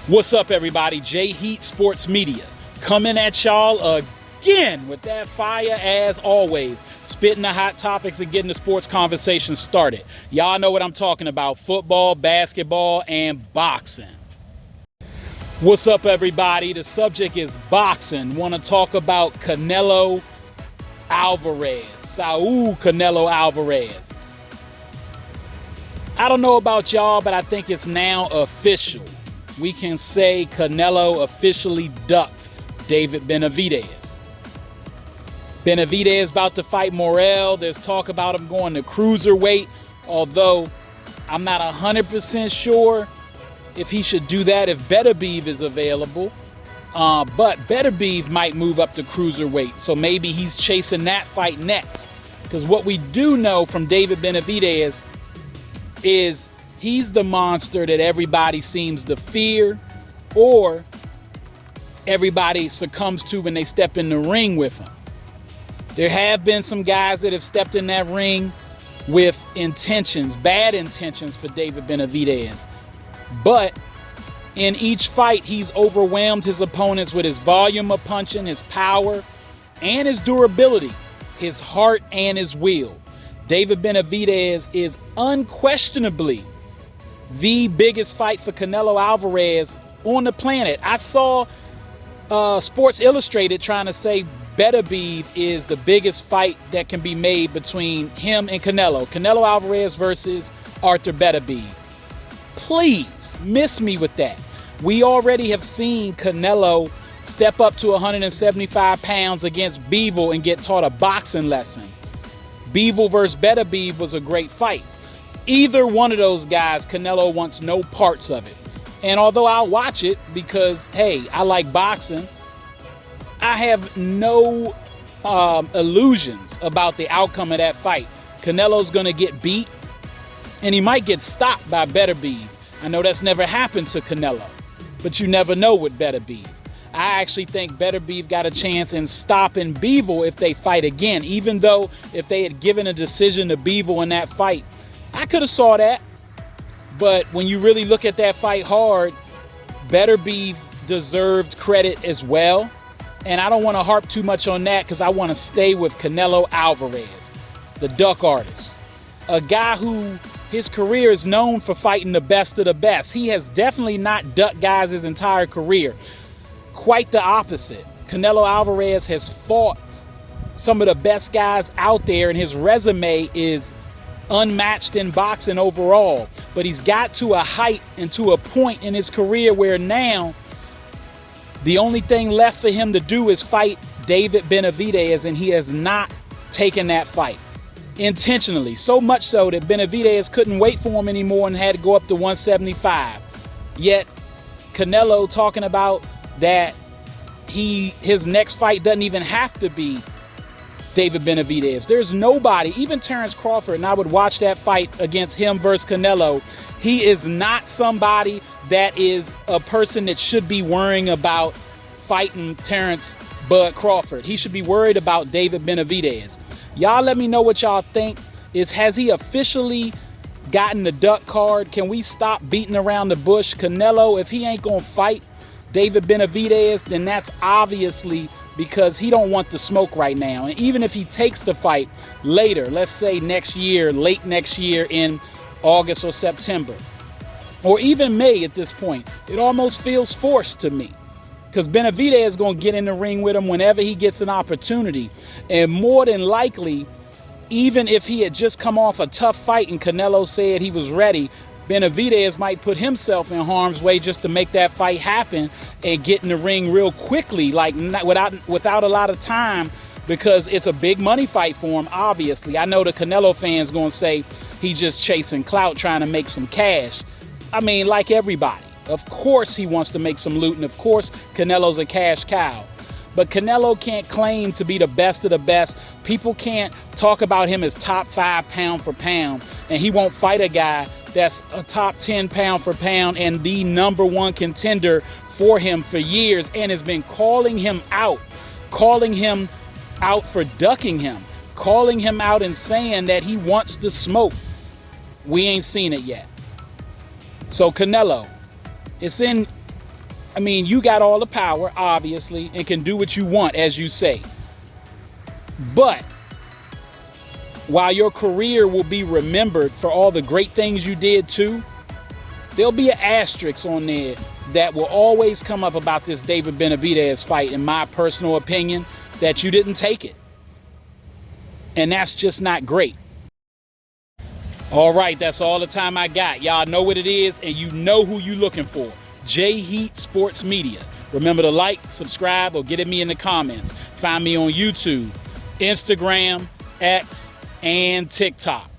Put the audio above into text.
What's up, everybody? J Heat Sports Media coming at y'all again with that fire as always, spitting the hot topics and getting the sports conversation started. Y'all know what I'm talking about: football, basketball, and boxing. What's up, everybody? The subject is boxing. Want to talk about Canelo Alvarez, Saul Canelo Alvarez. I don't know about y'all, but I think it's now official. We can say Canelo officially ducked David Benavidez. Benavidez about to fight Morrell. There's talk about him going to cruiserweight, although I'm not 100% sure if he should do that if Beterbiev is available. But Beterbiev might move up to cruiserweight, so maybe he's chasing that fight next. Because what we do know from David Benavidez is he's the monster that everybody seems to fear, or everybody succumbs to when they step in the ring with him. There have been some guys that have stepped in that ring with intentions, bad intentions for David Benavidez. But in each fight, he's overwhelmed his opponents with his volume of punching, his power, and his durability, his heart and his will. David Benavidez is unquestionably the biggest fight for Canelo Alvarez on the planet. I saw Sports Illustrated trying to say Beterbiev is the biggest fight that can be made between him and Canelo. Canelo Alvarez versus Arthur Beterbiev. Please miss me with that. We already have seen Canelo step up to 175 pounds against Bivol and get taught a boxing lesson. Bivol versus Beterbiev was a great fight. Either one of those guys, Canelo wants no parts of it. And although I'll watch it because, hey, I like boxing, I have no illusions about the outcome of that fight. Canelo's going to get beat, and he might get stopped by Beterbiev. I know that's never happened to Canelo, but you never know with Beterbiev. I actually think Beterbiev got a chance in stopping Bivol if they fight again, even though if they had given a decision to Bivol in that fight, I could have saw that. But when you really look at that fight hard, Beterbiev deserved credit as well. And I don't want to harp too much on that because I want to stay with Canelo Alvarez, the duck artist. A guy who his career is known for fighting the best of the best. He has definitely not ducked guys his entire career. Quite the opposite. Canelo Alvarez has fought some of the best guys out there, and his resume is unmatched in boxing overall. But he's got to a height and to a point in his career where now the only thing left for him to do is fight David Benavidez, and he has not taken that fight intentionally. So much so that Benavidez couldn't wait for him anymore and had to go up to 175. Yet Canelo talking about that his next fight doesn't even have to be David Benavidez. There's nobody, even Terrence Crawford, and I would watch that fight against him versus Canelo. He is not somebody that is a person that should be worrying about fighting Terrence Bud Crawford. He should be worried about David Benavidez. Y'all let me know what y'all think. Has he officially gotten the duck card? Can we stop beating around the bush? Canelo, if he ain't gonna fight David Benavidez, then that's obviously because he don't want the smoke right now. And even if he takes the fight later, let's say next year, late next year in August or September, or even May at this point, it almost feels forced to me. Because Benavidez is going to get in the ring with him whenever he gets an opportunity. And more than likely, even if he had just come off a tough fight and Canelo said he was ready, Benavidez might put himself in harm's way just to make that fight happen and get in the ring real quickly, like without a lot of time, because it's a big money fight for him, obviously. I know the Canelo fans going to say he's just chasing clout, trying to make some cash. I mean, like everybody. Of course he wants to make some loot, and of course Canelo's a cash cow. But Canelo can't claim to be the best of the best. People can't talk about him as top 5 pound for pound, and he won't fight a guy that's a top 10 pound for pound and the #1 contender for him for years, and has been calling him out for ducking him, calling him out and saying that he wants the smoke. We ain't seen it yet. So Canelo, it's in I mean, you got all the power, obviously, and can do what you want, as you say. But while your career will be remembered for all the great things you did too, there'll be an asterisk on there that will always come up about this David Benavidez fight, in my personal opinion, that you didn't take it. And that's just not great. All right, that's all the time I got. Y'all know what it is, and you know who you looking for. J Heat Sports Media. Remember to like, subscribe, or get at me in the comments. Find me on YouTube, Instagram, X, and TikTok.